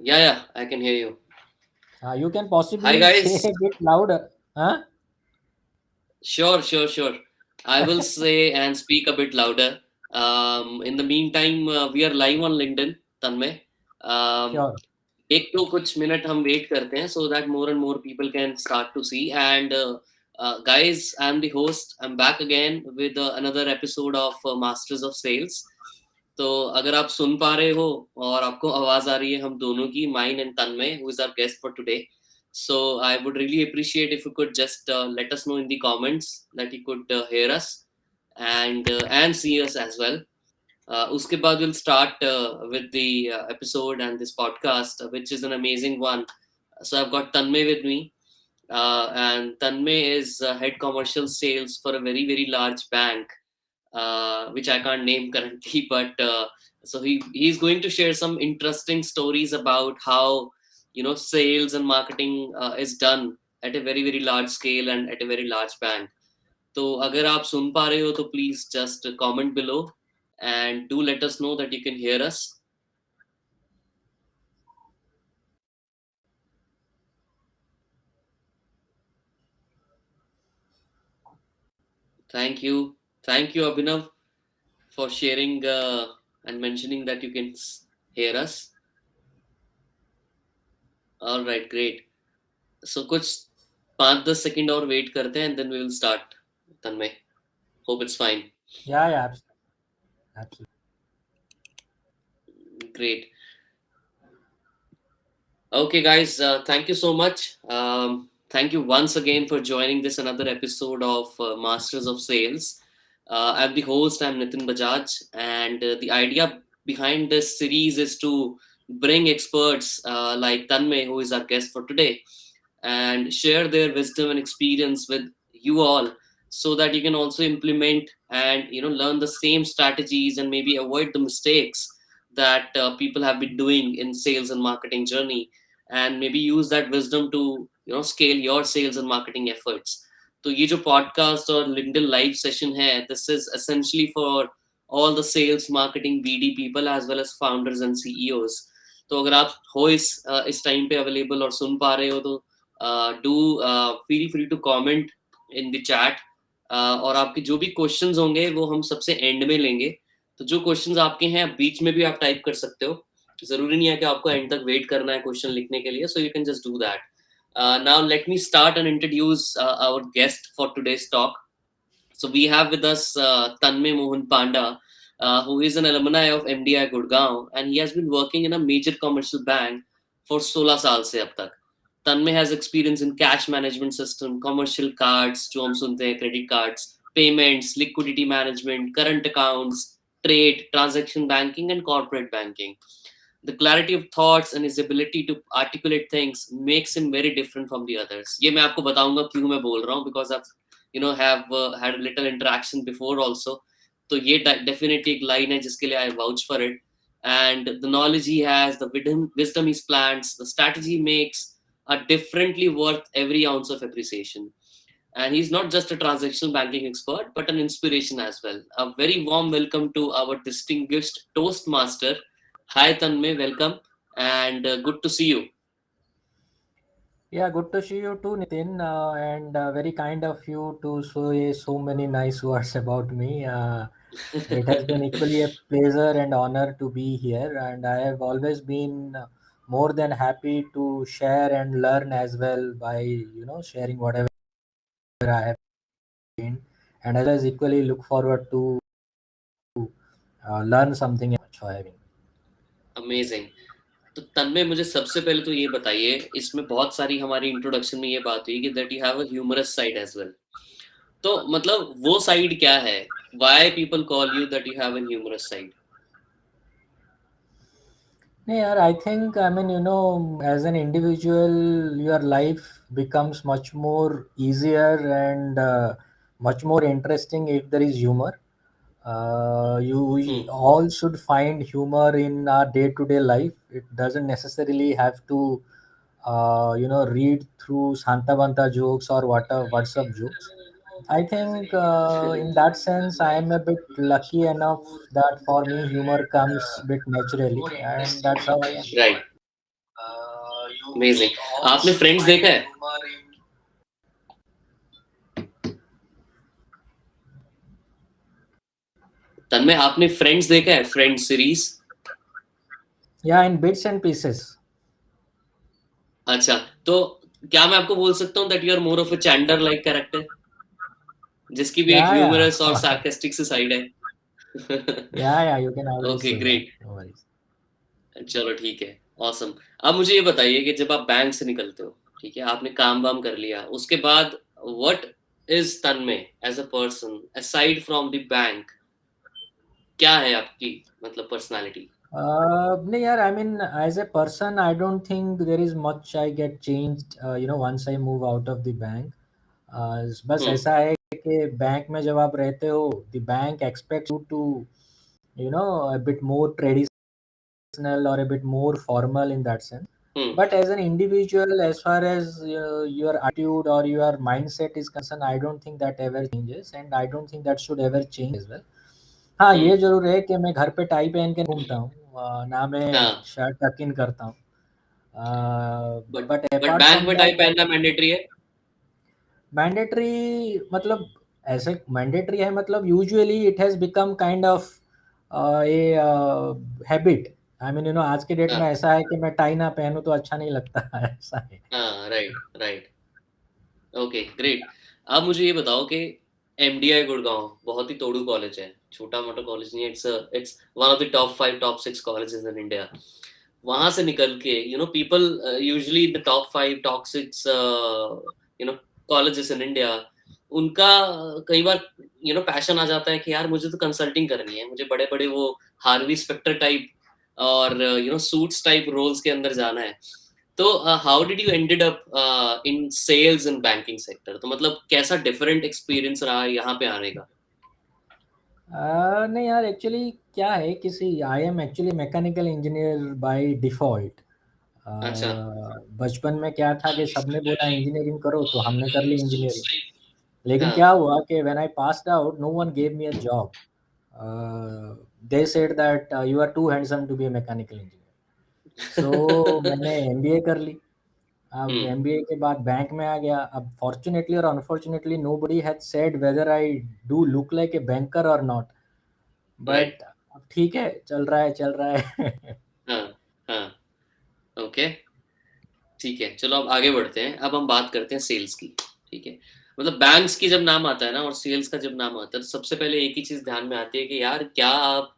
Yeah, I can hear you. You can Hi possibly say guys. a bit louder. Huh? Sure. I will say and speak a bit louder. In the meantime, we are live on LinkedIn, Tanmay. Um, Sure. एक तो कुछ minute हम wait करते हैं so that more and more people can start to see. And guys, I'm the host. I'm back again with another episode of Masters of Sales. तो अगर आप सुन पा रहे हो और आपको आवाज आ रही है हम दोनों की, mine and Tanmay, who is our guest for today, so I would really appreciate if you could just let us know in the comments that you could hear us and see us as well. Uske baad we'll start with the episode and this podcast, which is an amazing one. So I've got Tanmay with me, and Tanmay is head commercial sales for a very large bank, which I can't name currently, but so he's going to share some interesting stories about how sales and marketing is done at a very large scale and at a very large bank. तो अगर आप सुन पा रहे हो तो please just comment below and do let us know that you can hear us. Thank you, thank you, Abhinav, for sharing and mentioning that you can hear us. All right, great. So कुछ 5-10 second और wait करते हैं and then we will start, Tanmay. Hope it's fine. Yeah, absolutely. Great. Okay, guys, thank you so much. Thank you once again for joining this another episode of Masters of Sales. I'm the host, I'm Nitin Bajaj, and the idea behind this series is to bring experts like Tanmay, who is our guest for today, and share their wisdom and experience with you all so that you can also implement and learn the same strategies and maybe avoid the mistakes that people have been doing in sales and marketing journey, and maybe use that wisdom to scale your sales and marketing efforts. तो ये जो podcast और LinkedIn live session है, this is essentially for all the sales marketing BD people as well as founders and CEOs. तो अगर आप हो इस टाइम पे अवेलेबल और सुन पा रहे हो तो do feel free to comment in the chat, और आपके जो भी क्वेश्चंस होंगे वो हम सबसे एंड में लेंगे. तो जो क्वेश्चंस आपके हैं बीच में भी आप टाइप कर सकते हो, जरूरी नहीं है कि आपको एंड तक वेट करना है क्वेश्चन लिखने के लिए, so you can just do that. Now let me start and introduce our guest for today's talk. So we have with us Tanmay Mohan Panda, who is an alumni of MDI Gurgaon, and he has been working in a major commercial bank for 16 साल से अब तक. Tanmay has experience in cash management system, commercial cards, जो हम सुनते हैं credit cards, payments, liquidity management, current accounts, trade, transaction banking, and corporate banking. The clarity of thoughts and his ability to articulate things makes him very different from the others. ये मैं आपको बताऊंगा क्यों मैं बोल रहा हूँ, because I've have had a little interaction before also. तो ये definitely एक line है जिसके लिए I vouch for it. And the knowledge he has, the wisdom he plants, the strategy he makes are differently worth every ounce of appreciation. And he's not just a transactional banking expert, but an inspiration as well. A very warm welcome to our distinguished Toastmaster. Hi Tanmay, welcome, and good to see you. Yeah, good to see you too, Nitin. And very kind of you to say so many nice words about me. It has been equally a pleasure and honor to be here, and I have always been more than happy to share and learn as well by sharing whatever I have been, and as well as equally look forward to learn something much for having. Amazing. तो तन्मय, मुझे सबसे पहले तो ये बताइए, इसमें बहुत सारी हमारी इंट्रोडक्शन में ये बात हुई कि that you have a humorous side as well. तो मतलब वो साइड क्या है? Why people call you that you have an humorous side? Yeah, I think, I mean, as an individual, your life becomes much more easier and much more interesting if there is humor. We hmm. all should find humor in our day-to-day life. It doesn't necessarily have to, read through Santa Banta jokes or WhatsApp jokes. I think in that sense, I am a bit lucky enough that for me, humor comes a bit naturally, and that's how I am. Right. Amazing. आपने friends देखा है? तन्मय, आपने friends देखा है? Friends series? Yeah, in bits and pieces. अच्छा, तो क्या मैं आपको बोल सकता हूँ that you are more of a Chandler like character, जिसकी भी एक Yeah, ह्यूमरस और yeah. सार्केस्टिक से साइड है? Yeah, you can always okay, say that. Great. No worries. चलो ठीक है, ऑसम। अब मुझे ये बताइए कि जब आप बैंक से निकलते हो, ठीक है, आपने काम वाम कर लिया, उसके बाद what is Tanmay as a person aside from the bank? क्या है आपकी मतलब personality? No, yeah, I mean, as a person, I don't think there is much I get changed, once I move out of the bank. बस हम्म। ऐसा है कि bank में जब आप रहते हो, the bank expects you to, a bit more traditional or a bit more formal in that sense. Hmm. But as an individual, as far as your attitude or your mindset is concerned, I don't think that ever changes, and I don't think that should ever change as well. हाँ, हम्म। ये ज़रूर है कि मैं घर पे tie पहन के घूमता हूँ, ना मैं हाँ, शर्ट टक इन करता हूँ। But but apart bank from में टाई दैट, पहनना मैंडेटरी है? मैंडेटरी मतलब ऐसे मैंडेटरी है, मतलब usually it has become kind of a habit. I mean आज के डेट हाँ। में ऐसा है कि मैं टाई ना पहनूँ तो अच्छा नहीं लगता ऐसा है। हाँ, राइट, राइट। Okay, great. अब मुझे ये बताओ कि एमडीआई गुड़गांव बहुत ही तोड़ू कॉलेज है, छोटा मोटा कॉलेज नहीं है। It's one of the top 5 top 6 colleges in India. वहां से निकल के people usually the top 5 top 6 colleges in India, उनका कई बार पैशन आ जाता है कि यार मुझे तो कंसल्टिंग करनी है, मुझे बड़े बड़े वो हार्वी स्पेक्टर टाइप और सूट्स टाइप रोल्स के अंदर जाना है। तो how did you ended up in sales in banking sector? तो मतलब कैसा डिफरेंट एक्सपीरियंस रहा यहाँ पे आने का? नहीं यार, एक्चुअली क्या है, किसी I am actually mechanical engineer by default. अच्छा। बचपन में क्या था कि सबने बोला इंजीनियरिंग करो तो हमने कर ली इंजीनियरिंग। लेकिन हाँ। क्या हुआ कि when I passed out, no one gave me a job. They said that you are too handsome to be a mechanical engineer. So मैंने एमबीए कर ली। अब हम्म। एमबीए के बाद बैंक में आ गया। अब फॉर्चुनेटली और unfortunately nobody had said whether I do look like a banker और नॉट। राइट। बट अब ठीक है, चल रहा है, चल रहा है। हाँ। हाँ। ओके, ठीक है, चलो अब आगे बढ़ते हैं। अब हम बात करते हैं सेल्स की। ठीक है, मतलब बैंक्स की जब नाम आता है ना और सेल्स का जब नाम आता है, तो सबसे पहले एक ही चीज ध्यान में आती है कि यार क्या आप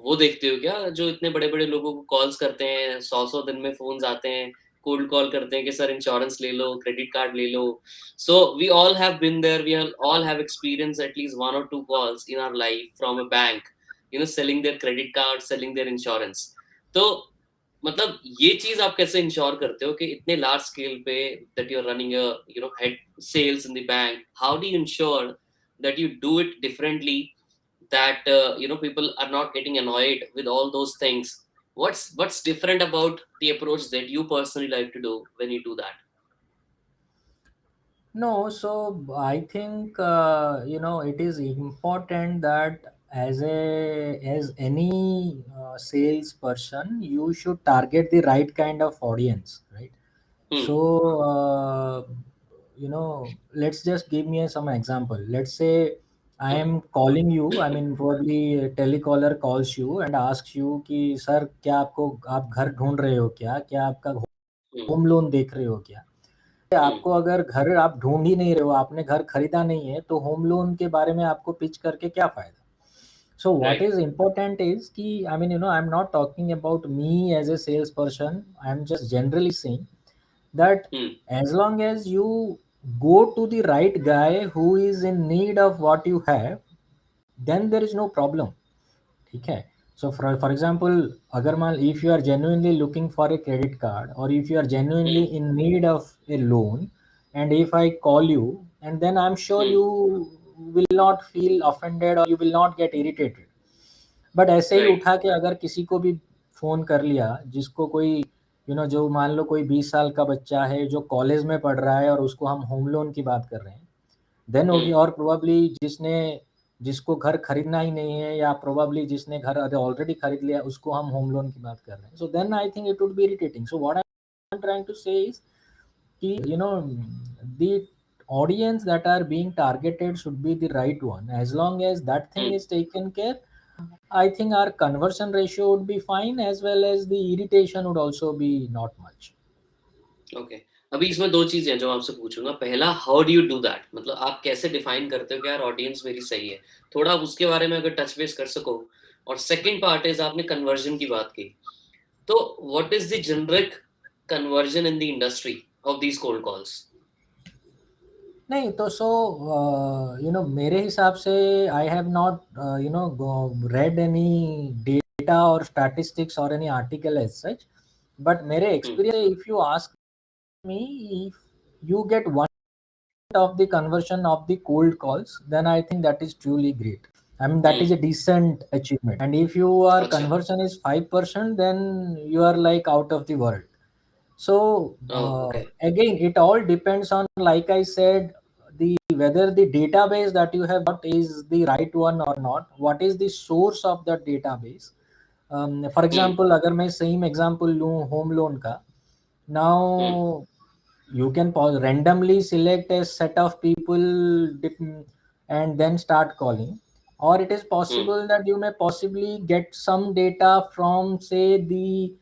वो देखते हो क्या, जो इतने बड़े बड़े लोगों को कॉल्स करते हैं, 100 दिन में फोन आते हैं, कोल्ड कॉल करते हैं कि सर इंश्योरेंस ले लो, क्रेडिट कार्ड ले लो। So we all have been there, we all have experience at least 1 or 2 calls in our life from a bank, selling their credit card, selling their insurance. तो मतलब ये चीज आप कैसे इंश्योर करते हो कि इतने लार्ज स्केल पे that you are running a head sales in the bank? How do you ensure that you do it differently, that people are not getting annoyed with all those things? What's different about the approach that you personally like to do when you do that? No, so I think it is important that as any salesperson, you should target the right kind of audience, right? Hmm. So let's just give me some example. Let's say I Hmm. am calling you. I mean, probably a telecaller calls you and asks you कि sir क्या आपको आप घर ढूंढ रहे हो क्या, क्या आपका Hmm. होम लोन देख रहे हो क्या? Hmm. आपको अगर घर आप ढूँढ ही नहीं रहे हो, आपने घर खरीदा नहीं है, तो होम लोन के बारे में आपको पिच करके क्या फ़ायदा? So what Right. is important is कि I mean, I'm not talking about me as a salesperson. I'm just generally saying that Hmm. as long as you go to the right guy who is in need of what you have, then there is no problem. ठीक है? So for example, अगर मान if you are genuinely looking for a credit card or if you are genuinely Hmm. in need of a loan, and if I call you, and then I'm sure Hmm. you will not feel offended or you will not get irritated. But ऐसे ही Right. उठा के अगर किसी को भी phone कर लिया, जिसको कोई जो मान लो कोई 20 साल का बच्चा है जो कॉलेज में पढ़ रहा है और उसको हम होम लोन की बात कर रहे हैं, देन Hmm. और प्रोबेबली जिसको घर खरीदना ही नहीं है या प्रोबेबली जिसने घर ऑलरेडी खरीद लिया उसको हम होम लोन की बात कर रहे हैं, so then I think it would be irritating. So what trying to say is the audience that are being targeted should be the right one. As long as that thing Hmm. is taken care, I think our conversion ratio would be fine, as well as the irritation would also be not much. Okay. अभी इसमें दो चीजें हैं जो आपसे पूछूंगा। पहला, how do you do that, मतलब आप कैसे डिफाइन करते हो कि यार ऑडियंस मेरी सही है, थोड़ा आप उसके बारे में अगर टच बेस कर सको। और सेकंड पार्ट इज, आपने कन्वर्जन की बात की, तो what is the generic conversion in the industry of these cold calls? नहीं तो मेरे हिसाब से I have not read any data और स्टैटिस्टिक्स और any article as such, but मेरे hmm. Experience if you ask me, if you get 1% of the conversion of the cold calls, then I think that is truly great. I mean, that hmm. is a decent achievement. And if you are अच्छा। conversion is 5%, then you are like out of the world. So okay. again, it all depends on, like I said, the whether the database that you have got is the right one or not. What is the source of that database? For hmm. example, अगर मैं same example लूँ home loan का, हम्म। now you can randomly select a set of people and then start calling, or it is hmm. possible that you may possibly get some data from, say, the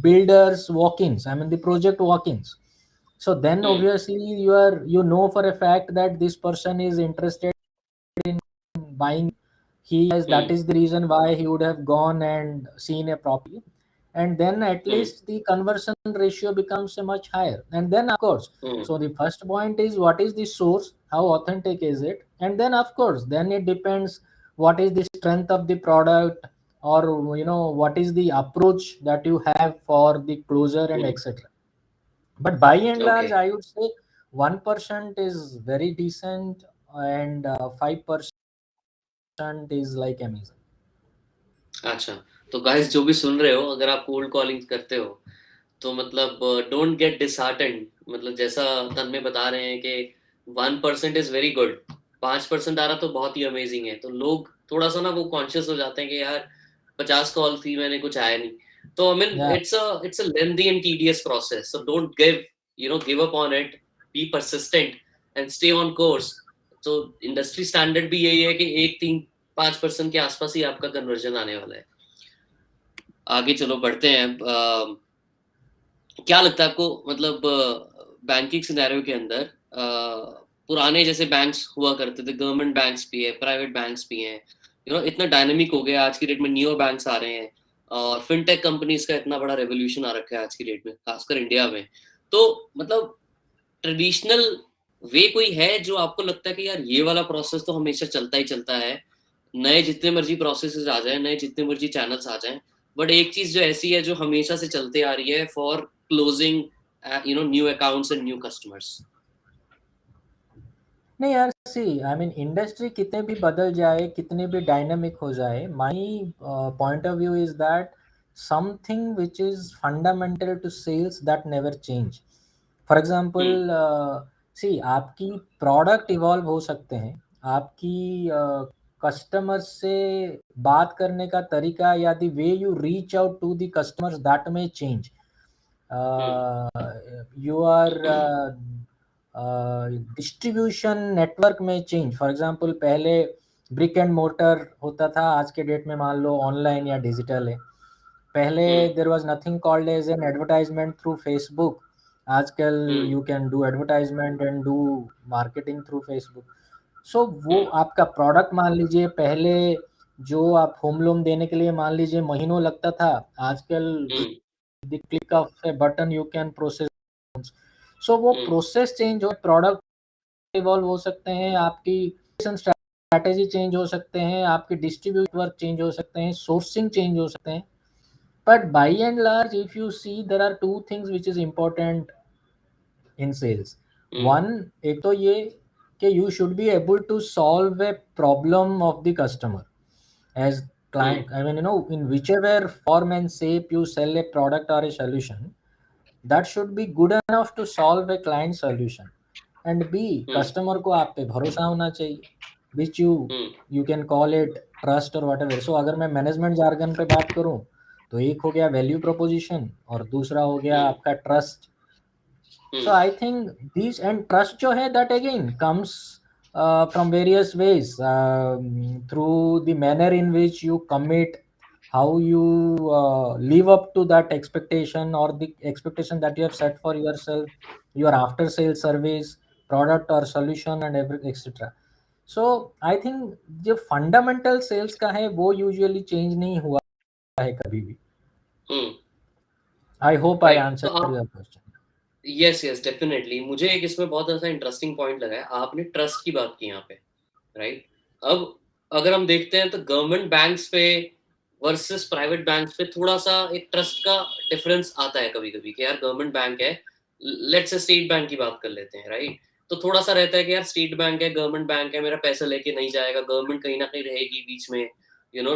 builders walk-ins, I mean the project walk-ins. So then hmm. obviously you know for a fact that this person is interested buying. He has, that hmm. is the reason why he would have gone and seen a property, and then at hmm. least the conversion ratio becomes a much higher. And then of course, hmm. so the first point is what is the source, how authentic is it, and then of course then it depends what is the strength of the product, or what is the approach that you have for the closer and hmm. etc. But by and okay. large, I would say 1% is very decent, and 5% is like amazing. अच्छा, तो guys जो भी सुन रहे हो, अगर आप cold calling करते हो तो मतलब डोंट गेट डिसहार्टेंड। मतलब जैसा तन्मय बता रहे हैं कि 1% इज वेरी गुड, 5% आ रहा तो बहुत ही अमेजिंग है। तो लोग थोड़ा सा ना वो कॉन्शियस हो जाते हैं कि यार 50 कॉल थी, मैंने कुछ आया नहीं। तो I mean Yeah. It's a lengthy and tedious process, so don't give up on it, be persistent and stay on course. तो इंडस्ट्री स्टैंडर्ड भी यही है कि 1, 3, 5% के आसपास ही आपका कन्वर्जन आने वाला है। आगे चलो बढ़ते हैं। क्या लगता है आपको, मतलब बैंकिंग सिनेरियो के अंदर पुराने जैसे बैंक्स हुआ करते थे, गवर्नमेंट बैंक्स भी है, प्राइवेट बैंक्स भी हैं, इतना डायनेमिक हो गया आज की डेट में, नियो बैंक्स आ रहे हैं, और फिनटेक कंपनीज का इतना बड़ा रेवोल्यूशन आ रखा है आज की डेट में, खासकर इंडिया में। तो मतलब ट्रेडिशनल वे कोई है जो आपको लगता है कि यार ये वाला प्रोसेस तो हमेशा चलता ही चलता है, नए जितने मर्जी प्रोसेसेस आ जाए, नए जितने मर्जी चैनल्स आ जाएं, बट एक चीज जो ऐसी है जो हमेशा से चलते आ रही है for closing new accounts and new customers? नहीं यार, सी आई मीन इंडस्ट्री कितने भी बदल जाए, कितने भी डायनामिक हो जाए, my point of view is that something which is fundamental to sales that never change. For hmm. Example, see आपकी प्रोडक्ट इवॉल्व हो सकते हैं, आपकी कस्टमर से बात करने का तरीका या the way you reach out to the customers that में change. Hmm. Your distribution network में चेंज. फॉर एग्जांपल पहले ब्रिक एंड मोर्टर होता था, आज के डेट में मान लो ऑनलाइन या डिजिटल है. पहले hmm. There was nothing called as an advertisement through Facebook. आजकल hmm. You can do advertisement and do marketing through Facebook. So वो हम्म। आपका प्रोडक्ट मान लीजिए, पहले जो आप होम लोन देने के लिए मान लीजिए महीनों लगता था, आजकल हम्म। the click of a button you can process. सो वो हम्म। प्रोसेस चेंज हो, प्रोडक्ट इवॉल्व हो सकते हैं, आपकी स्ट्रैटेजी चेंज हो सकते हैं, आपके डिस्ट्रीब्यूट वर्क चेंज हो सकते हैं, सोर्सिंग चेंज हो सकते हैं. But by and large if you see there are two things which is important in sales. Hmm. One, एक तो ये कि you should be able to solve a problem of the customer as hmm. client. I mean, in whichever form and shape you sell a product or a solution, that should be good enough to solve a client solution. And b, hmm. customer को आप पे भरोसा होना चाहिए, which you hmm. you can call it trust or whatever. So अगर मैं management jargon पे बात करूं, तो एक हो गया वैल्यू प्रोपोजिशन और दूसरा हो गया हम्म आपका trust. So hmm I think these and trust जो है that again comes from various ways, through the manner in which you commit, how you live up to that expectation or the expectation that you have set for yourself, your after sales service, product or solution and every etc. So I think जो fundamental sales का है वो usually change नहीं हुआ है कभी भी. हम्म I hope I right. तो answered आप, your question. Yes yes definitely, मुझे एक इसमें बहुत ऐसा इंटरेस्टिंग पॉइंट लगा है, आपने ट्रस्ट की बात की यहाँ पे, राइट. अब अगर हम देखते हैं तो गवर्नमेंट बैंक्स पे वर्सेस प्राइवेट बैंक्स पे थोड़ा सा एक ट्रस्ट का डिफरेंस आता है कभी कभी, कि यार गवर्नमेंट बैंक है, लेट्स से स्टेट बैंक की बात कर लेते हैं, राइट. तो थोड़ा सा रहता है कि यार स्टेट बैंक है, गवर्नमेंट बैंक है, मेरा पैसा लेके नहीं जाएगा, गवर्नमेंट कहीं ना कहीं रहेगी बीच में,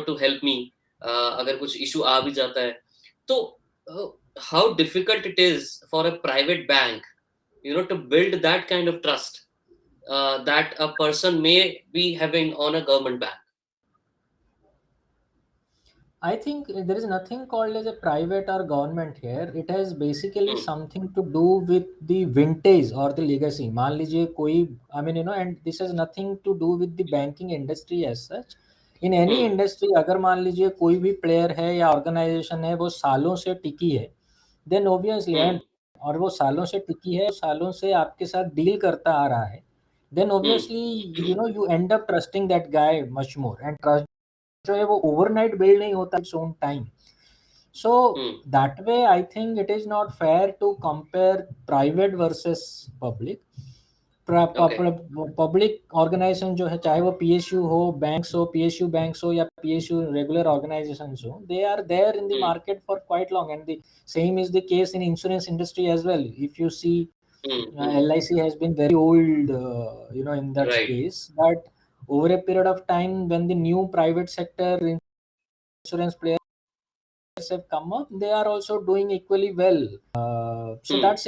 टू हेल्प मी अगर कुछ इशू आ भी जाता है. तो how difficult it is for a private bank, to build that kind of trust that a person may be having on a government bank. I think there is nothing called as a private or government here. It has basically Hmm. something to do with the vintage or the legacy. मान लीजिए कोई, I mean, and this has nothing to do with the banking industry as such. In any Hmm. industry, अगर मान लीजिए कोई भी player है या organization है वो सालों से टिकी है, then obviously Hmm. and और वो सालों से टिकी है, सालों से आपके साथ डील करता आ रहा है, then Hmm. obviously you end up trusting that guy much more. And trust जो है वो ओवरनाइट बिल्ड नहीं होता, it's own time. So Hmm. That way I think it is not fair to compare private versus public. Okay. Public organisation जो है, चाहे वो PSU हो, बैंक्स हो, पीएसयू बैंक्स हो या पीएसयू रेगुलर ऑर्गेनाइजेशंस हो, they are there in the Hmm. Market for quite long. And the same is the case in insurance industry as well. If you see, Hmm. Hmm. LIC has been very old, in that Right. space. But over a period of time, when the new private sector insurance players have come up, they are also doing equally well. So Hmm. that's,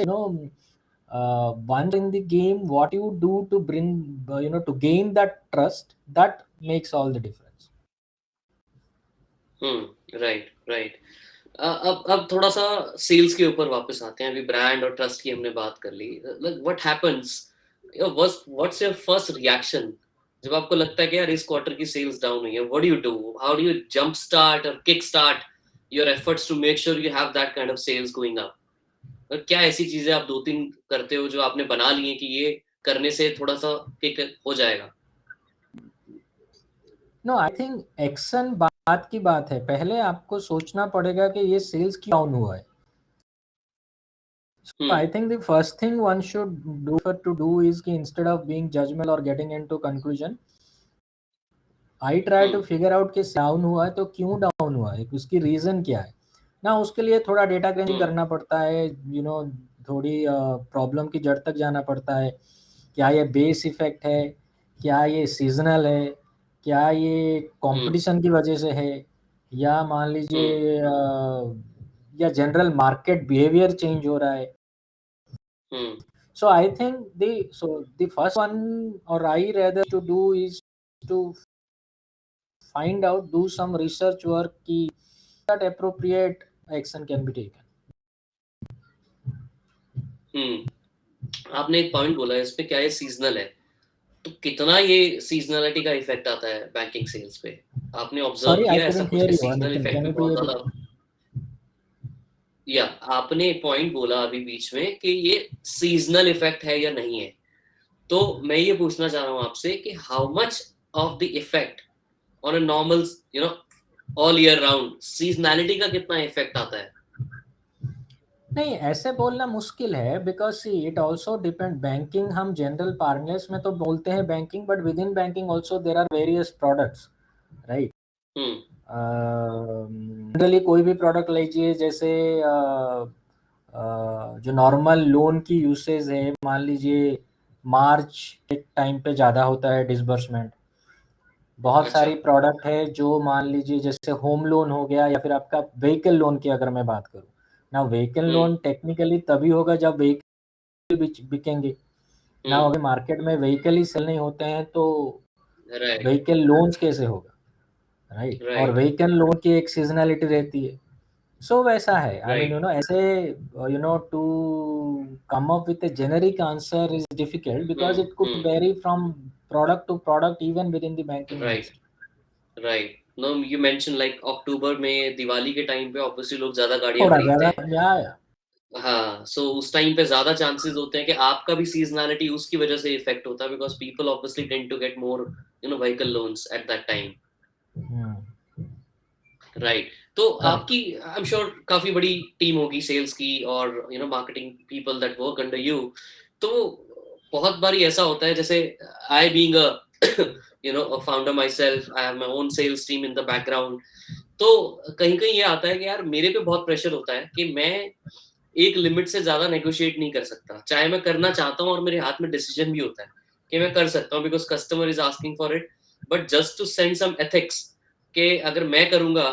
once in the game, what you do to bring, to gain that trust, that makes all the difference. Right right. अब थोड़ा सा sales के ऊपर वापस आते हैं. अभी brand और ट्रस्ट की हमने बात कर ली. What happens, what's your first reaction जब आपको लगता है कि यार इस क्वार्टर की सेल्स डाउन हुई है? What do you do? How do you jump start और kick start your efforts to make sure you have that kind of sales going up? क्या ऐसी चीजें आप दो तीन करते हो जो आपने बना ली है कि ये करने से थोड़ा सा किक हो जाएगा? नो, आई थिंक एक्शन बात की बात है. पहले आपको सोचना पड़ेगा कि ये सेल्स क्यों डाउन हुआ है. So hmm I think the first thing one should do for to do is कि instead of being judgmental or getting into conclusion, I try to hmm figure out कि डाउन हुआ है तो क्यों down हुआ है, उसकी रीज़न क्या है ना. उसके लिए थोड़ा डेटा क्रेंजिंग हम्म करना पड़ता है, थोड़ी प्रॉब्लम की जड़ तक जाना पड़ता है. क्या ये बेस इफेक्ट है, क्या ये सीजनल है, क्या ये हम्म कंपटीशन की वजह से है, या मान हम्म लीजिए या जनरल मार्केट बिहेवियर चेंज हो रहा है. हम्म So I think the first one or I rather to do is to find out, do some research work ki that appropriate action can be taken. हम्म. आपने एक पॉइंट बोला है इस पे, क्या ये सीजनल है? तो कितना ये सीजनलिटी का इफेक्ट आता है बैंकिंग सेल्स पे? आपने ऑब्जर्व Sorry, I किया ऐसा couldn't कुछ hear कि you, seasonal Nitin. Effect Can भी you be बहुत able ज्यादा? या आपने एक पॉइंट बोला अभी बीच में कि ये सीजनल इफेक्ट है या नहीं है, तो मैं ये पूछना चाह रहा हूँ आपसे कि how much of the effect on a normal, you know all year round, seasonality का कितना इफेक्ट आता है? नहीं, ऐसे बोलना मुश्किल है because see it also depend. Banking हम जनरल पार्लनेंस में तो बोलते हैं banking, but within banking also there are various products, right. Hmm generally कोई भी प्रोडक्ट लीजिए, जैसे जो नॉर्मल लोन की यूसेज है, मान लीजिए मार्च के टाइम पे ज़्यादा होता है डिसबर्समेंट. बहुत अच्छा. सारी प्रोडक्ट है जो मान लीजिए जैसे होम लोन हो गया या फिर आपका व्हीकल लोन की अगर मैं बात करूँ ना, व्हीकल हम्म लोन टेक्निकली तभी होगा जब व्हीकल बिकेंगे ना. हम्म अगर मार्केट में व्हीकल ही सेल नहीं होते हैं तो राइट व्हीकल लोन्स कैसे होगा, राइट. और राइट. व्हीकल लोन की एक सीजनलिटी रहती है. सो वैसा है, आई मीन राइट। ऐसे to come up with a generic answer is difficult because it could hmm. vary from product to product even within the banking right. industry. Right. No, you mention like October में, दिवाली के time पे obviously लोग ज्यादा गाड़ियां थोड़ा खरीदते ज़्यादा हैं। या हाँ, सो उस टाइम पे ज्यादा चांसेस होते हैं कि आपका भी सीजनैलिटी उसकी वजह से इफेक्ट होता है, because people obviously tend to get more vehicle loans at that time. Hmm, right. तो करेक्ट। आपकी, आई एम श्योर, काफी बड़ी टीम होगी सेल्स की और marketing people that work under you. तो बहुत बारी ऐसा होता है, जैसे I being a founder myself, I have my own sales team in the background. तो कहीं कहीं ये आता है कि यार मेरे पे बहुत प्रेशर होता है कि मैं एक लिमिट से ज्यादा नेगोशिएट नहीं कर सकता, चाहे मैं करना चाहता हूँ और मेरे हाथ में डिसीजन भी होता है कि मैं कर सकता हूँ because customer is asking for it. But just to send some ethics कि अगर मैं करूंगा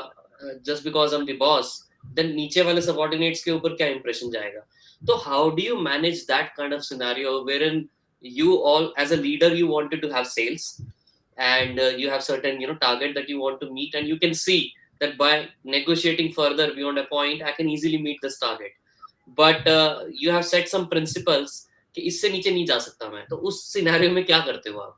just because I am the boss, then नीचे वाले सबॉर्डिनेट्स के ऊपर क्या इंप्रेशन जाएगा। तो how do you manage that kind of scenario wherein you all as a leader you wanted to have sales, and you have certain target that you want to meet, and you can see that by negotiating further beyond a point I can easily meet this target, but you have set some principles कि इससे नीचे नहीं जा सकता मैं, तो उस scenario में क्या करते हो आप?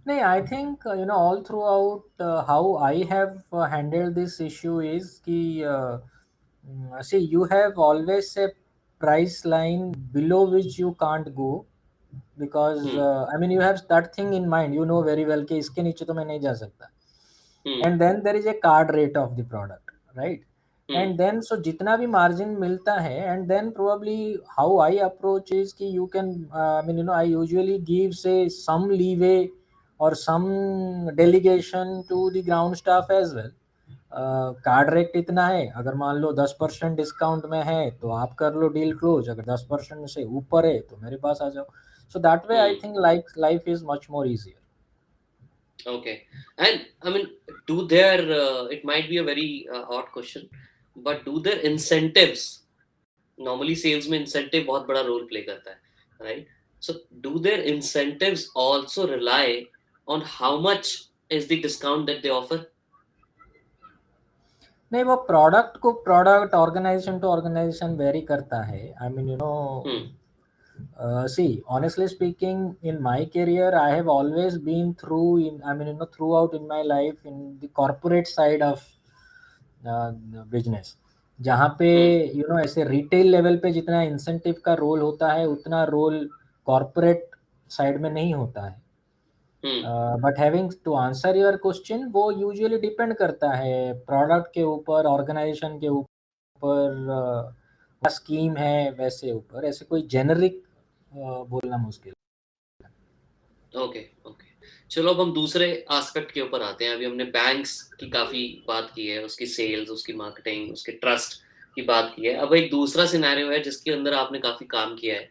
नहीं, I think all through out how I have handled this issue is कि see, you have always a price line below which you can't go because hmm. I mean you have that thing in mind, you know very well कि इसके नीचे तो मैं नहीं जा सकता. हम्म। And then there is a card rate of the product, right? Hmm. And then so जितना भी margin मिलता है, and then probably how I approach is कि you can I mean I usually give say some leeway or some delegation to the ground staff as well. Card rate इतना है, अगर मान लो 10% discount में है तो आप कर लो डील क्लोज, अगर 10% से ऊपर है तो मेरे पास आ जाओ. So that way I hmm. Think life is much more easier. Okay. And I mean, do there, it might be a very odd question, but do there incentives, normally sales में इंसेंटिव बहुत बड़ा role play करता है, right? So do there incentives also rely on how much is the discount that they offer? नहीं, वो product को product, organisation to organisation vary करता है. I mean hmm. see, honestly speaking, in my career, I have always been through in, I mean, throughout in my life in the corporate side of uh, business. जहाँ पे हम्म। ऐसे retail level पे जितना incentive का role होता है उतना role corporate side में नहीं होता है. Hmm. But having to answer your question, वो यूजुअली डिपेंड करता है प्रोडक्ट के ऊपर, ऑर्गेनाइजेशन के ऊपर, स्कीम है वैसे ऊपर, ऐसे कोई जेनरिक बोलना मुश्किल. ओके। ओके। चलो, अब हम दूसरे एस्पेक्ट के ऊपर आते हैं। अभी हमने बैंक्स की काफी बात की है, उसकी सेल्स, उसकी मार्केटिंग, उसके ट्रस्ट की बात की है। अब एक दूसरा सिनेरियो है जिसके अंदर आपने काफी काम किया है,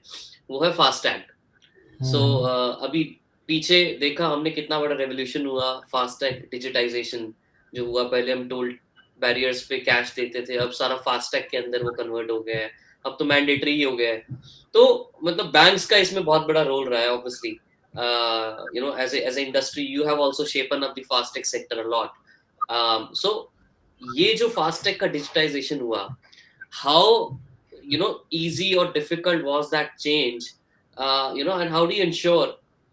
वो है फास्टैग। सो हम्म. अभी पीछे देखा हमने कितना बड़ा रेवोल्यूशन हुआ, फास्टैग डिजिटाइजेशन जो हुआ। पहले हम टोल बैरियर्स पे कैश देते थे, अब सारा फास्टैग के अंदर वो कन्वर्ट हो गया है, अब तो मैंडेटरी ही हो गया है। तो मतलब बैंक्स का इसमें बहुत बड़ा रोल रहा है obviously. As a industry you have also shapen up the fastech sector a lot. So ये जो फास्टैग का डिजिटाइजेशन हुआ, how easy or difficult was that change, and how do you ensure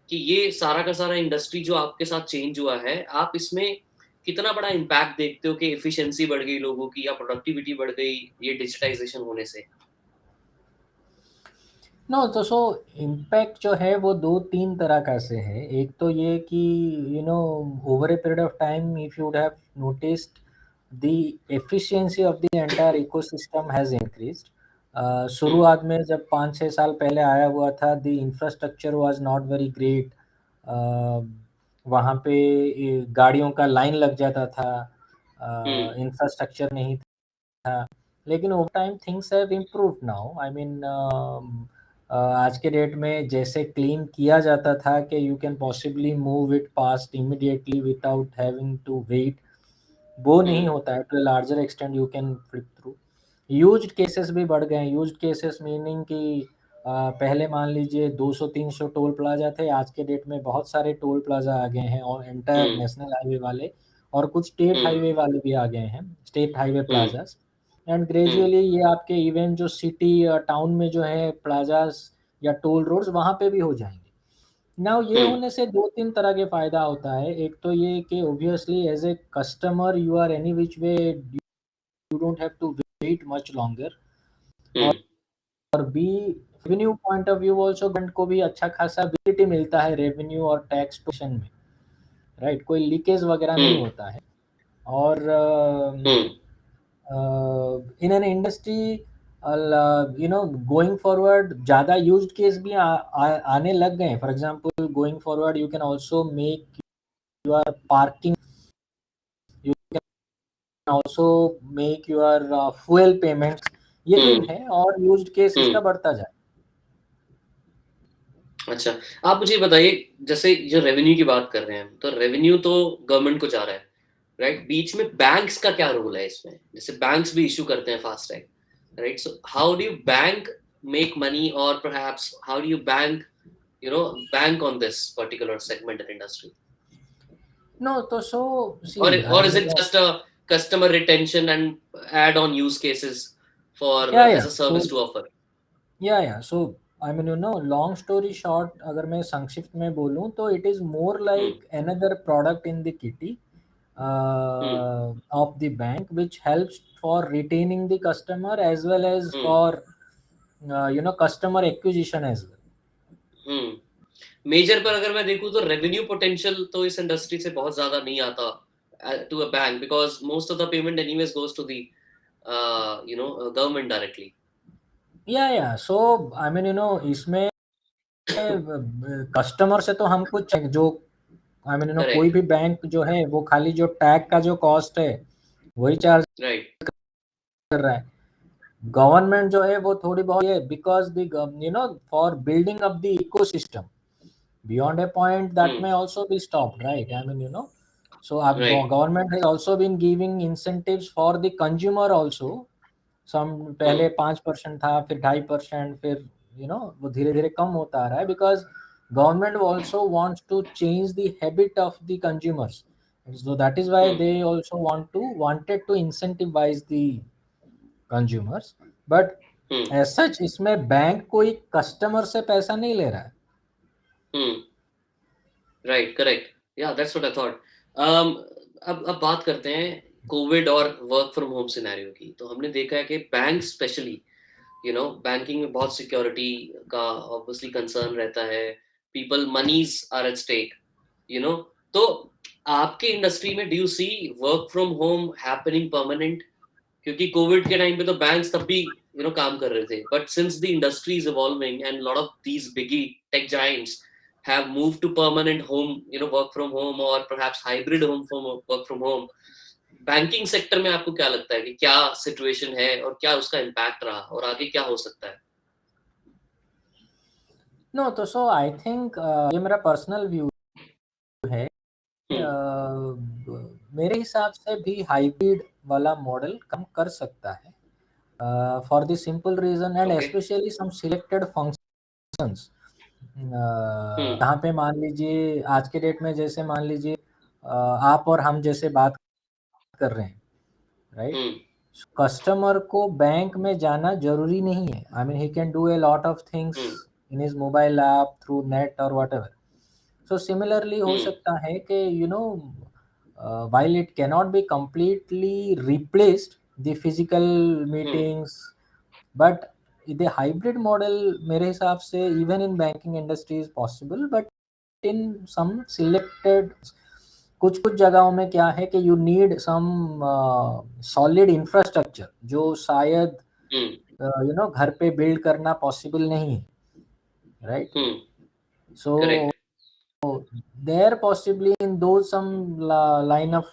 कि ये सारा का सारा इंडस्ट्री जो आपके साथ चेंज हुआ है, आप इसमें कितना बड़ा इम्पैक्ट देखते हो कि एफिशिएंसी बढ़ गई लोगों की या प्रोडक्टिविटी बढ़ गई ये डिजिटाइजेशन होने से? नो, तो सो इम्पैक्ट जो है वो दो तीन तरह का से है. एक तो ये कि over a period of time if you would have noticed the efficiency of the entire ecosystem has increased. Hmm. शुरुआत में जब 5-6 साल पहले आया हुआ था, the infrastructure was not very great. वहाँ पे गाड़ियों का लाइन लग जाता था, हम्म। इंफ्रास्ट्रक्चर नहीं था. लेकिन over time things have improved now. I mean आज के डेट में जैसे क्लीन किया जाता था कि you can possibly move it past immediately without having to wait, वो नहीं हम्म। होता है. To a larger extent you can flip through. Used cases भी बढ़ गए हैं. यूज्ड केसेस मीनिंग कि पहले मान लीजिए 200-300 टोल प्लाजा थे, आज के डेट में बहुत सारे टोल प्लाजा आ गए हैं और एंटायर हम्म। नेशनल हाईवे वाले, और कुछ स्टेट Hmm. हाईवे वाले भी आ गए हैं, state highway Hmm. Plazas. And Hmm. Gradually ये आपके इवन जो सिटी टाउन में जो है प्लाजास या टोल रोड्स वहाँ पे भी हो जाएंगे। नाउ ये Hmm. होने से दो तीन तरह के फायदा होता है। एक तो ये कि obviously as a customer you are any which way, you don't have to wait much longer. Hmm. और B, revenue point of view also government को भी अच्छा खासा विजिबिलिटी मिलता है रेवेन्यू और टैक्स टोशन में, राइट, कोई लीकेज वगैरह नहीं Hmm. होता है। और Hmm. In an industry going forward ज़्यादा यूज्ड केस भी आने लग गए हैं। For example going forward you can also make your parking, you can also make your fuel payments, ये भी Hmm. है और यूज्ड केस Hmm. इसका बढ़ता जाए। अच्छा, आप मुझे बताइए, जैसे जो रेवेन्यू की बात कर रहे हैं, तो रेवेन्यू तो गवर्नमेंट को जा रहा है, राइट? बीच में बैंक्स का क्या रोल है इसमें? जैसे बैंक्स भी इशू करते हैं FASTag, right? So how do you bank make money, और perhaps how do you bank, bank on this particular segment and industry? No तो so see Or I is it mean, just a customer retention and add on use cases for या as a so service to offer? या so I mean long story short अगर मैं संक्षिप्त में बोलूं तो it is more Hmm. Like another product in the kitty Hmm. of the bank which helps for retaining the customer as well as Hmm. for customer acquisition as well. Hmm. Major पर अगर मैं देखूं तो revenue potential तो इस industry से बहुत ज्यादा नहीं आता to a bank, because most of the payment anyways goes to the government directly. So I mean इसमें कस्टमर से तो हम कुछ जो आई मीन कोई करेक्ट। भी बैंक जो है वो खाली जो टैग का जो कॉस्ट है वही चार्ज राइट। कर रहा है। गवर्नमेंट जो है वो थोड़ी बहुत है because the for building up the ecosystem beyond a point that hmm. may also be stopped, right? I mean so right. government has also been giving incentives for the consumer also। सम हम्म। पहले 5% था, फिर 2.5%, फिर वो धीरे धीरे कम होता आ रहा है because government also wants to change the habit of the consumers. so that is why hmm. they also wanted to incentivize the consumers, but hmm. as such इसमें बैंक कोई कस्टमर से पैसा नहीं ले रहा है। हम्म। राइट। करेक्ट। या that's what I thought. अब बात करते हैं कोविड और वर्क फ्रॉम होम सिनेरियो की। तो हमने देखा है कि बैंक स्पेशली, बैंकिंग में बहुत सिक्योरिटी का ऑब्वियसली कंसर्न रहता है। People moneys are at stake, you know तो आपके इंडस्ट्री में do you see work from home happening permanent? क्योंकि कोविड के टाइम पे तो बैंक्स तब भी काम कर रहे थे, but since the industry is evolving and lot of these biggie tech giants have moved to permanent home, work from home or perhaps hybrid home from work from home, banking sector में आपको क्या लगता है कि क्या situation है और क्या उसका इम्पैक्ट रहा और आगे क्या हो सकता है? नो तो सो आई थिंक ये मेरा पर्सनल व्यू है। हम्म। मेरे हिसाब से भी हाइब्रिड वाला मॉडल कम कर सकता है for the simple reason and okay. Specially some selected functions hmm. जहाँ पे मान लीजिए आज के डेट में जैसे मान लीजिए आप और हम जैसे बात कर रहे हैं, राइट? हम्म। कस्टमर को बैंक में जाना जरूरी नहीं है। I mean he can do a lot of things hmm. In his mobile app through net और वट एवर। सो सिमिलरली हो हम्म। सकता है कि while it cannot be completely replaced the physical hmm. meetings, but the hybrid model मेरे हिसाब से even in banking industry is possible, but in some selected कुछ कुछ जगहों में क्या है कि you need some solid infrastructure जो शायद हम्म। घर पे बिल्ड करना पॉसिबल नहीं है, right? Hmm. So correct. there possibly in those some line of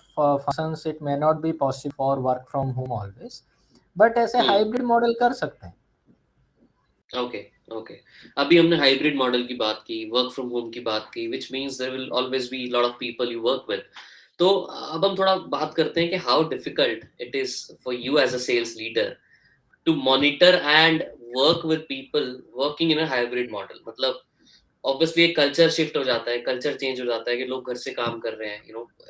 functions it may not be possible for work from home always, but ऐसे हम्म। hybrid model कर सकते हैं। ओके। ओके। अभी हमने हाइब्रिड मॉडल की बात की, वर्क फ्रॉम होम की बात की, which means there will always be lot of people you work with. तो अब हम थोड़ा बात करते हैं कि how difficult it is for you as a sales leader to monitor and work with people working in a hybrid model. मतलब obviously एक कल्चर शिफ्ट हो जाता है, कल्चर चेंज हो जाता है कि लोग घर से काम कर रहे हैं,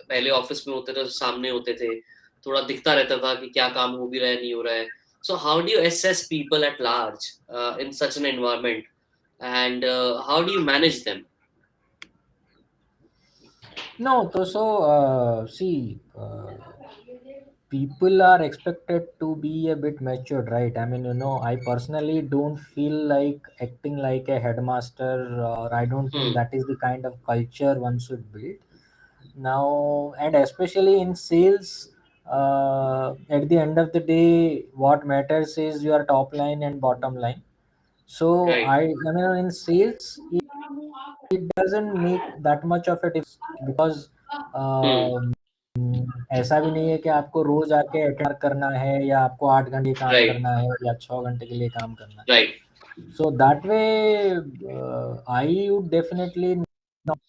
पहले ऑफिस में होते थे, सामने होते थे, थोड़ा दिखता रहता था कि क्या काम हो भी रहा है, नहीं हो रहा है. सो how do you assess people at large in such an environment, and how do you manage them? No, see, people are expected to be a bit matured, right? I mean, I personally don't feel like acting like a headmaster, or I don't think Hmm. that is the kind of culture one should build. Now, and especially in sales, at the end of the day, what matters is your top line and bottom line. So, Right. I mean, in sales, it doesn't make that much of a difference because Hmm. ऐसा भी नहीं है कि आपको रोज आके attend करना है या आपको 8 घंटे काम Right. करना है या 6 घंटे के लिए काम करना है. Right. So that way, I would definitely not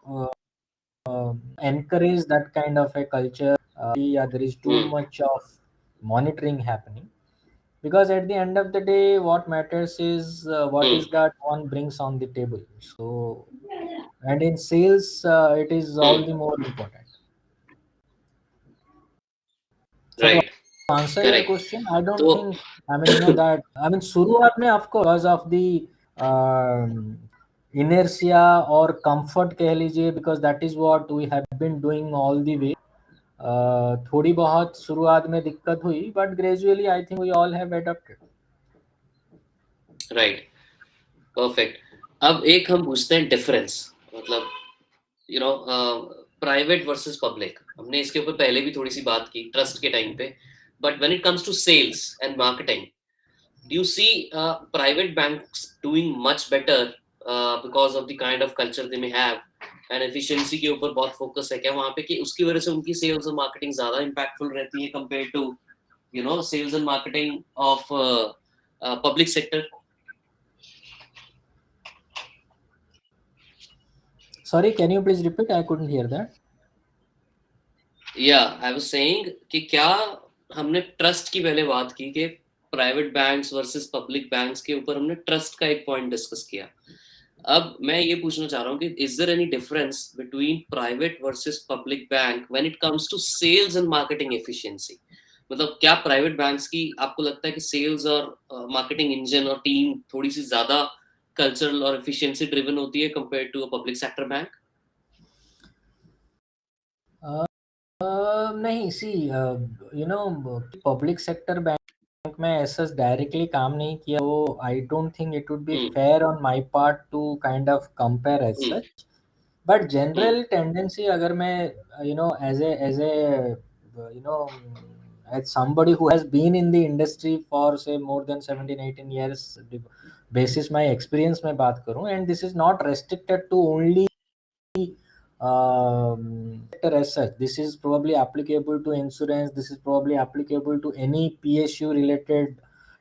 uh, encourage that kind of a culture. Yeah, there is too Hmm. much of monitoring happening because at the end of the day, what matters is what Hmm. is that one brings on the table. So, and in sales, it is all Hmm. the more important. So to Right. answer your Correct. question, I don't So, think. I mean, that. I mean, शुरुआत में of course because of the inertia or comfort कह लीजिए, because that is what we have been doing all the way. थोड़ी बहुत शुरुआत में दिक्कत हुई, but gradually I think we all have adapted. right. Perfect. अब एक हम पूछते हैं डिफरेंस, मतलब you know private versus public. हमने इसके ऊपर पहले भी थोड़ी सी बात की ट्रस्ट के टाइम पे, but when it comes to sales and marketing, do you see private banks doing much better because of the kind of culture they may have, and efficiency के ऊपर बहुत फोकस है क्या वहाँ पे, कि उसकी वजह से उनकी सेल्स और मार्केटिंग ज्यादा इम्पैक्टफुल रहती है compare to sales and marketing of public sector? Sorry, can you please repeat? I couldn't hear that. या आई वाज सेइंग कि क्या, हमने ट्रस्ट की पहले बात की कि private banks versus public banks के ऊपर हमने ट्रस्ट का एक पॉइंट डिस्कस किया. अब मैं ये पूछना चाह रहा हूँ कि is there any difference between private versus public bank when it comes to sales and marketing efficiency? मतलब क्या प्राइवेट बैंक्स की आपको लगता है कि सेल्स और मार्केटिंग इंजन और टीम थोड़ी सी ज्यादा कल्चरल और एफिशिएंसी ड्रिवन होती है compare to a public sector bank? नहीं, सी, पब्लिक सेक्टर बैंक में ऐसा डायरेक्टली काम नहीं किया, तो I don't think it would be hmm. Fair on my part to kind of compare as hmm. Such. But hmm. General tendency अगर मैं as a as somebody who has been in the industry for say more than 17-18 years, basis my experience में बात करूं, and this is not restricted to only sector as such. This is probably applicable to insurance. This is probably applicable to any PSU related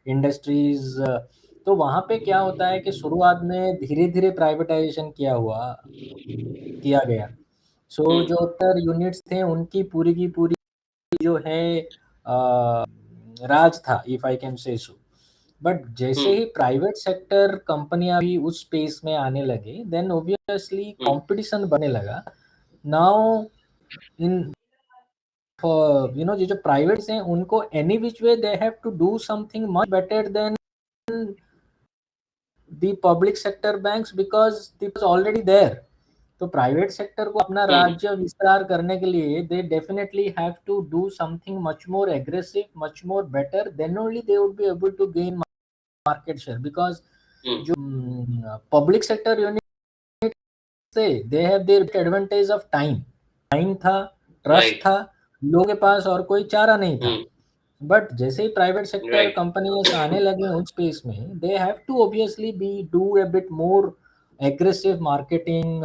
industries. तो वहाँ पे क्या होता है कि शुरुआत में धीरे धीरे प्राइवेटाइजेशन किया गया. सो हम्म. जो उत्तर यूनिट्स थे उनकी पूरी की पूरी जो है अ, राज था, if I can say so. But जैसे हम्म. ही प्राइवेट सेक्टर कंपनियां भी उस स्पेस में आने लगे, देन ऑब्वियसली हम्म. कंपटीशन बढ़ने लगा. नाउ इन फॉर ये जो प्राइवेट्स हैं उनको any which way they have to do something much better than the public sector banks because this already there. तो प्राइवेट सेक्टर को अपना हम्म. राज्य विस्तार करने के लिए they definitely have to do something much more aggressive, much more better, then only they would be able to gain market share. Because hmm. जो public sector unit से they have their advantage of time. Time था, trust right. था, लोगों के पास और कोई चारा नहीं था. हम्म. बट जैसे ही प्राइवेट सेक्टर राइट. कंपनीज आने लगे उन स्पेस में, they have to obviously be do a bit more aggressive marketing,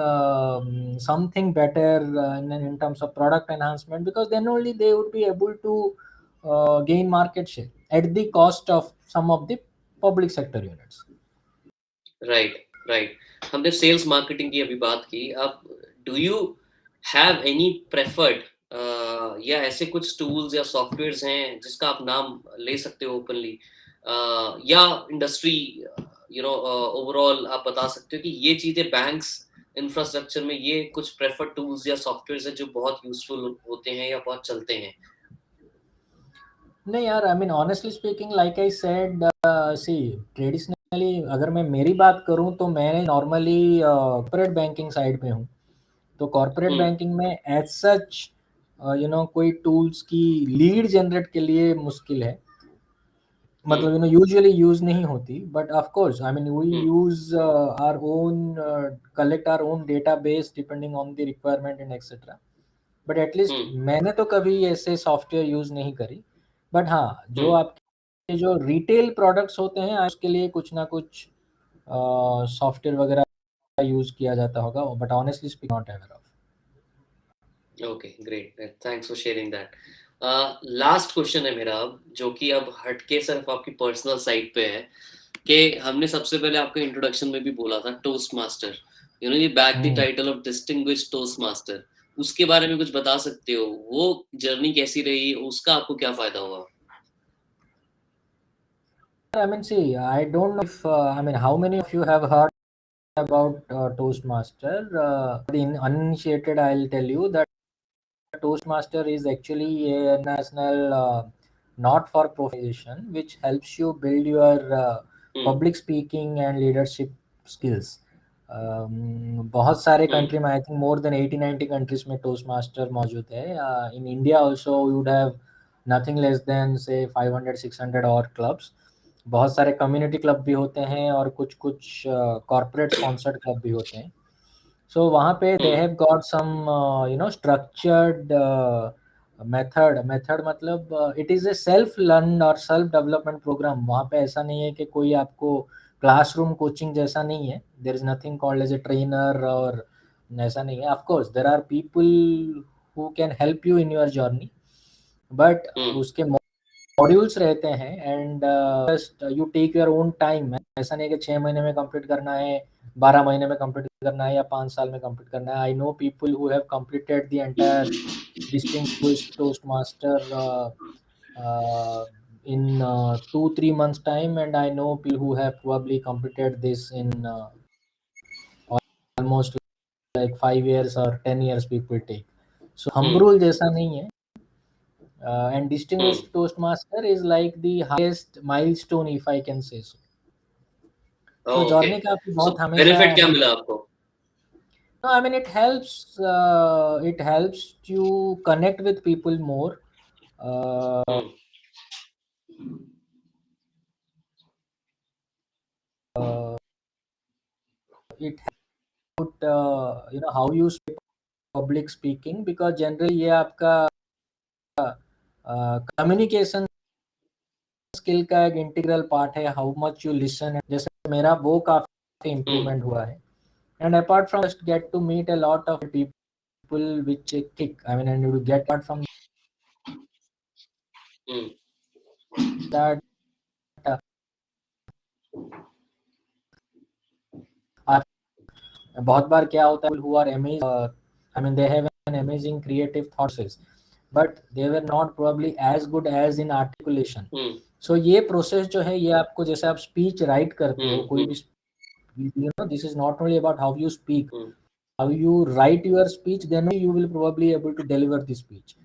something better in terms of product enhancement, because then only they would be able to gain market share at the cost of some of the public sector units. Right. Right. हमने sales marketing की अभी बात की. अब do you have any preferred या ऐसे कुछ tools या सॉफ्टवेयर्स हैं जिसका आप नाम ले सकते हो ओपनली, या इंडस्ट्री ओवरऑल आप बता सकते हो कि ये चीजें बैंक्स इंफ्रास्ट्रक्चर में ये कुछ प्रेफर्ड टूल्स या सॉफ्टवेयर है जो बहुत यूजफुल होते हैं या बहुत चलते हैं? नहीं यार, I mean honestly speaking, like I said, see traditionally अगर मैं मेरी बात करूं तो मैं नॉर्मली कॉर्पोरेट बैंकिंग साइड पे हूं। तो कॉर्पोरेट हम्म। बैंकिंग में एज सच कोई टूल्स की लीड जनरेट के लिए मुश्किल है। हम्म। मतलब यूजुअली यूज नहीं होती, but of course I mean we hmm. Use our own, collect our own database depending on the requirement and etcetera. But at least hmm. मैंने तो कभी ऐसे सॉफ्टवेयर यूज नहीं करी। बट हाँ, जो हम्म। आपके जो रिटेल प्रोडक्ट्स होते हैं उसके लिए कुछ ना कुछ सॉफ्टवेयर वगैरह यूज किया जाता होगा, but honestly speak not aware of. Okay, great, thanks for sharing that. Last question है मेरा अब, जो कि अब हटके सिर्फ आपकी पर्सनल साइड पे है, कि हमने सबसे पहले आपके इंट्रोडक्शन में भी बोला था टोस्ट मास्टर, ये back the hmm title of distinguished toast master. उसके बारे में कुछ बता सकते हो? वो जर्नी कैसी रही, उसका आपको क्या फायदा हुआ? I mean, see, I don't know if, I mean, how many of you have heard about Toastmaster? The uninitiated, I'll tell you that Toastmaster is actually a national not-for-profit organization which helps you build your hmm. public speaking and leadership skills. बहुत सारे hmm. Country में, I think more than 80-90 countries में toast master मौजूद है। In India also we would have nothing less than से 500-600 और clubs. बहुत सारे कम्युनिटी क्लब भी होते हैं और कुछ कुछ कॉरपोरेट स्पॉन्सर्ड क्लब भी होते हैं। सो वहाँ पे they hmm. Have got some structured method, मतलब it is a self learn और सेल्फ डेवलपमेंट प्रोग्राम। वहाँ पे ऐसा नहीं है कि कोई आपको क्लासरूम कोचिंग जैसा नहीं है। There is nothing called as a trainer, और ऐसा नहीं है। Of course there are people who can help you in your journey, but hmm. उसके मॉड्यूल्स रहते हैं and just you take your own time. ऐसा नहीं है कि 6 महीने में कंप्लीट करना है, 12 महीने में कंप्लीट करना है या 5 साल में कंप्लीट करना है। I know people who have completed the entire distinguished toastmaster in 2-3 months time, and I know people who have probably completed this in almost like 5 years or 10 years people take. So thumb hmm. rule जैसा नहीं है, and hmm. distinguished toastmaster is like the highest milestone if I can say so. So okay, journey काफी सो बहुत हमेशा, benefit क्या मिला आपको? no, I mean it helps you connect with people more. uh, hmm. it helps how you speak public speaking, because generally ये आपका communication skill का एक इंटीग्रल पार्ट है। हाउ मच यू लिसन, जैसे मेरा वो काफी हम्म। इम्प्रूवमेंट हुआ है। And apart from just get to meet a lot of people which kick, I mean, and you get apart from hmm. that, uh, बहुत बार क्या होता है, who are amazing, I mean they have an amazing creative thoughts, but they were not probably as good as in articulation. Hmm. So ये process जो है, ये आपको, जैसे आप स्पीच राइट करते हो, हम्म। कोई भी, this is not only about how you speak, hmm. how you write your speech, then only you will probably able to deliver the speech.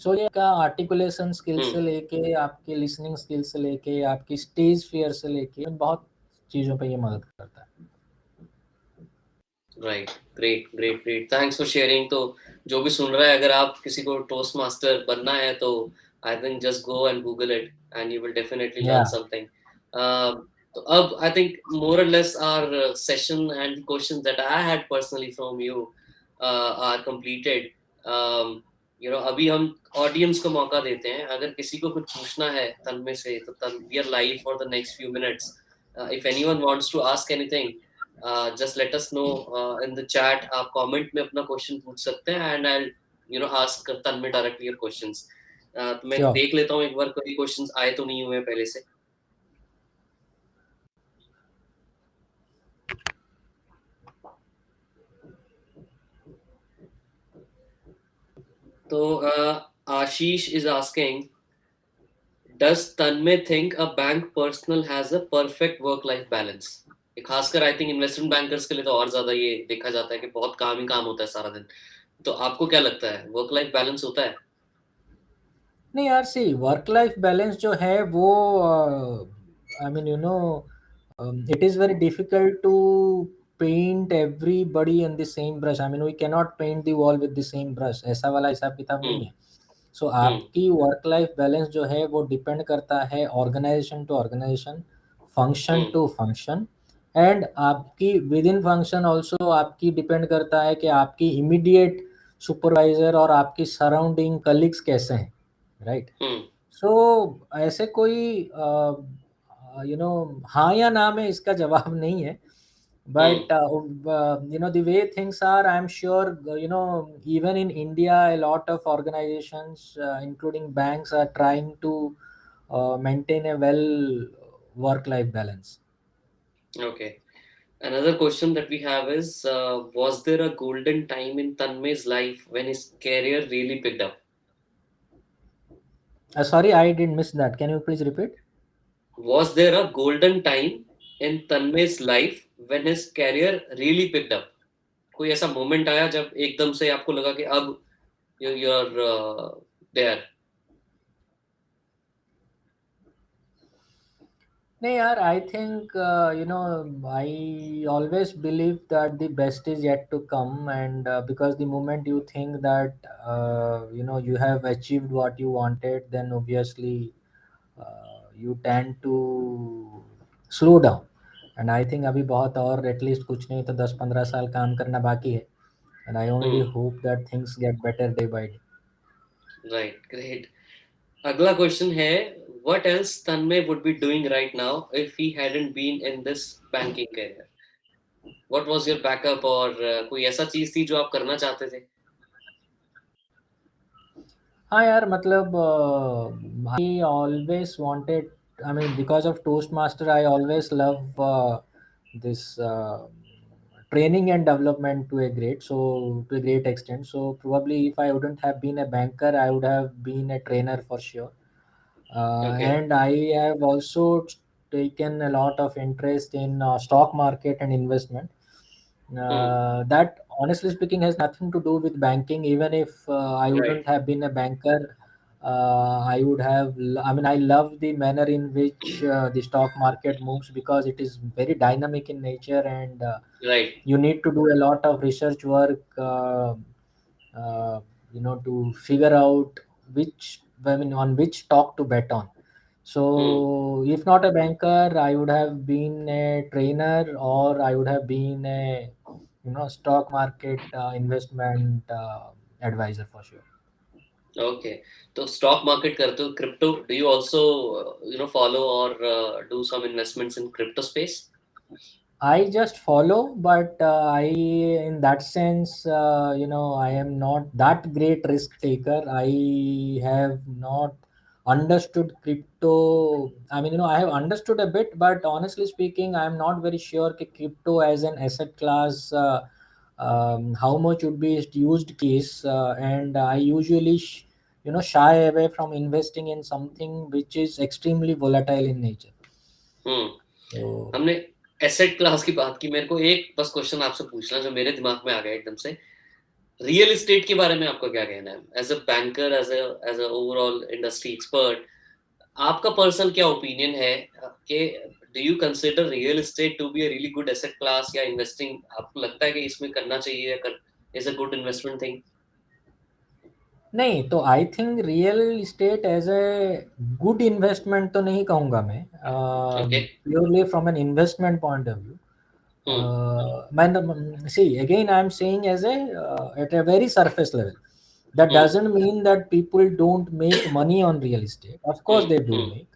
So ये का आर्टिकुलेशन स्किल हम्म। से लेके आपके लिसनिंग स्किल से लेके आपकी स्टेज फियर से लेके बहुत चीज़ों पे ये मदद करता है। Right, great great great, thanks for sharing. तो जो भी सुन रहा है, अगर आप किसी को टोस्ट मास्टर बनना है तो I think just go and Google it and you will definitely या लर्न समथिंग। तो अब I think more or less our session and questions that I had personally from you are completed. अभी हम audience को मौका देते हैं, अगर किसी को कुछ पूछना है तन्मय से, तो we are live for the next few minutes. If anyone wants to ask anything, just let us know in the chat। आप कमेंट में अपना क्वेश्चन पूछ सकते हैं and I ask Tanmay directly your questions. तो मैं श्योर। देख लेता हूँ एक बार कोई क्वेश्चंस आए तो नहीं हुए पहले से। तो Ashish is asking, does Tanmay think a bank personal has a perfect work life balance? खासकर आई थिंक इन्वेस्टमेंट बैंकर्स के लिए तो और ज्यादा ये देखा जाता है कि बहुत काम ही काम होता है सारा दिन। तो आपको क्या लगता है, वर्क लाइफ बैलेंस होता है? नहीं यार, सी वर्क लाइफ बैलेंस जो है वो, I mean you know, it is very difficult to paint everybody in the same brush. I mean we can not paint the wall with the same brush, ऐसा वाला हिसाब किताब नहीं हम्म। है। सो हम्म। आपकी वर्क लाइफ बैलेंस जो है वो डिपेंड करता है organisation to organisation, function hmm. To function, and आपकी विद इन फंक्शन ऑल्सो आपकी डिपेंड करता है कि आपकी इमीडिएट सुपरवाइजर और आपकी सराउंडिंग कलीग्स कैसे हैं, राइट। हम्म। सो ऐसे कोई हाँ या ना में इसका जवाब नहीं है। हम्म। But the way things are, I'm sure, even in India, a lot of organizations, including banks, are trying to maintain a well work-life balance. Okay. Another question that we have is, was there a golden time in Tanmay's life when his career really picked up? Sorry, I did miss that. Can you please repeat? Was there a golden time in Tanmay's life when his career really picked up? कोई ऐसा moment आया जब एकदम से आपको लगा कि अब you're there? No, yaar, I think, I always believe that the best is yet to come, and because the moment you think that you have achieved what you wanted, then obviously you tend to slow down. And I think अभी बहुत और at least कुछ नहीं तो 10-15 साल काम करना बाकी है, and I only Hmm. hope that things get better day by day. Right. Great. अगला क्वेश्चन है, what else Tanmay would be doing right now if he hadn't been in this banking career? What was your backup, और कोई ऐसा चीज थी जो आप करना चाहते थे? हाँ यार, मतलब I always wanted, I mean, because of Toastmaster, I always love this training and development to a great extent. So probably if I wouldn't have been a banker, I would have been a trainer for sure. Okay. And I have also taken a lot of interest in stock market and investment. Hmm. That honestly speaking has nothing to do with banking. Even if I Right. wouldn't have been a banker, I would have. I mean, I love the manner in which the stock market moves because it is very dynamic in nature, and Right. you need to do a lot of research work. Uh, to figure out which, I mean, on which stock to bet on. Hmm. So, if not a banker, I would have been a trainer, or I would have been a stock market investment advisor for sure. Okay. तो stock market करते हो, crypto, do you also follow or do some investments in crypto space? I just follow, but in that sense, I am not that great risk taker. I have not understood crypto. I mean, I have understood a bit, but honestly speaking, I am not very sure that crypto as an asset class, how much would be its used case. And I usually, shy away from investing in something which is extremely volatile in nature. Hmm. So, हमने asset class की बात की, मेरे को एक बस question आपसे पूछना जो मेरे दिमाग में आ गया एकदम से, रियल एस्टेट के बारे में आपका क्या कहना है, as a banker, as a overall industry expert? आपका पर्सनल क्या ओपिनियन है कि do you consider real estate to be a really good asset class, या इन्वेस्टिंग आपको लगता है कि इसमें करना चाहिए, या car is a good investment thing? नहीं, तो I think real estate as a good investment तो नहीं कहूँगा मैं, okay. Purely from an investment point of view. Hmm. मैं सी again I am saying as a at a very surface level. That hmm. doesn't mean that people don't make money on real estate. Of course hmm. they do hmm. make.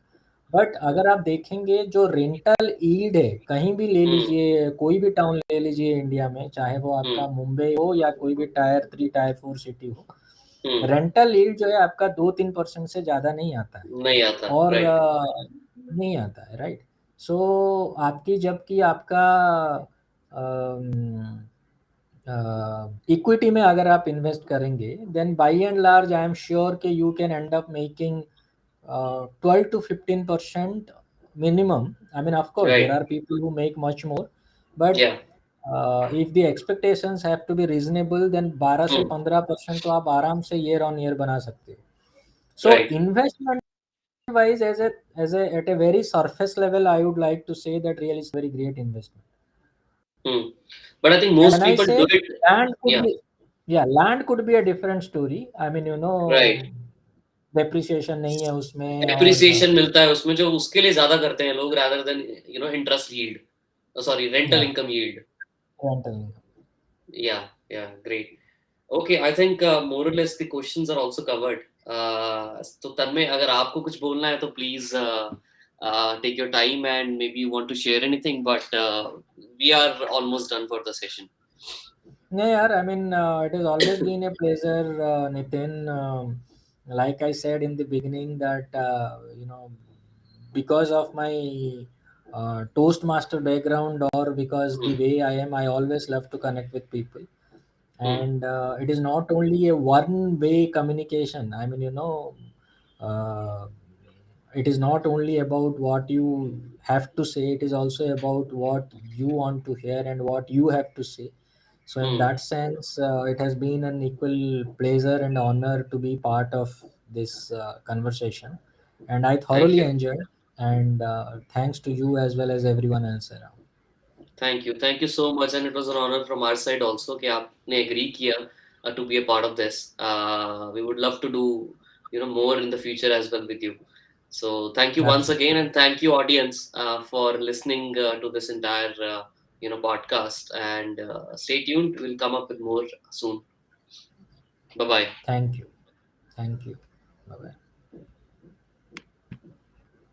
But अगर आप देखेंगे जो rental yield है, कहीं भी ले हम्म। लीजिए, कोई भी टाउन ले लीजिए इंडिया में, चाहे वो हम्म। आपका मुंबई हो या कोई भी टायर 3 टायर 4 सिटी हो, हम्म। रेंटल यील्ड जो है आपका 2-3% से ज़्यादा नहीं आता है। नहीं आता, और राइट। नहीं आता है, राइट। सो आपकी जबकि आपका इक्विटी में अगर आप इन्वेस्ट करेंगे, then by and large I am sure कि you can end up making 12 to 15% minimum. I mean, of course, there Right. are people who make much more, but Yeah. if the expectations have to be reasonable, then 12 से Hmm. 15% तो आप आराम से year on year बना सकते हो. So Right. investment wise, as a at a very surface level, I would like to say that really is very great investment. Hmm. But I think And most when I people do say it. land could Yeah. be, yeah, land could be a different story. I mean, Right. depreciation नहीं है उसमें और appreciation मिलता है उसमें, जो उसके लिए ज्यादा करते हैं लोग, rather than interest yield, sorry rental yeah, income yield. rental income. Yeah, great. Okay, I think more or less the questions are also covered. तो तन्मय, अगर आपको कुछ बोलना है तो please take your time, and maybe you want to share anything, but we are almost done for the session. No, yeah, I mean, it has always been a pleasure, Nitin. Like I said in the beginning, that because of my Toastmaster background, or because the Hmm. way I am, I always love to connect with people. Hmm. And it is not only a one-way communication. I mean, uh, it is not only about what you have to say; it is also about what you want to hear and what you have to say. So, in Hmm. that sense, it has been an equal pleasure and honor to be part of this conversation. And I Thank thoroughly you. enjoyed. And thanks to you as well as everyone else around. Thank you so much, and it was an honor from our side also कि आपने agree किया to be a part of this. We would love to do more in the future as well with you. So thank you once Absolutely. again, and thank you audience for listening to this entire podcast. And stay tuned. We'll come up with more soon. Bye bye. Thank you. Thank you. Bye bye.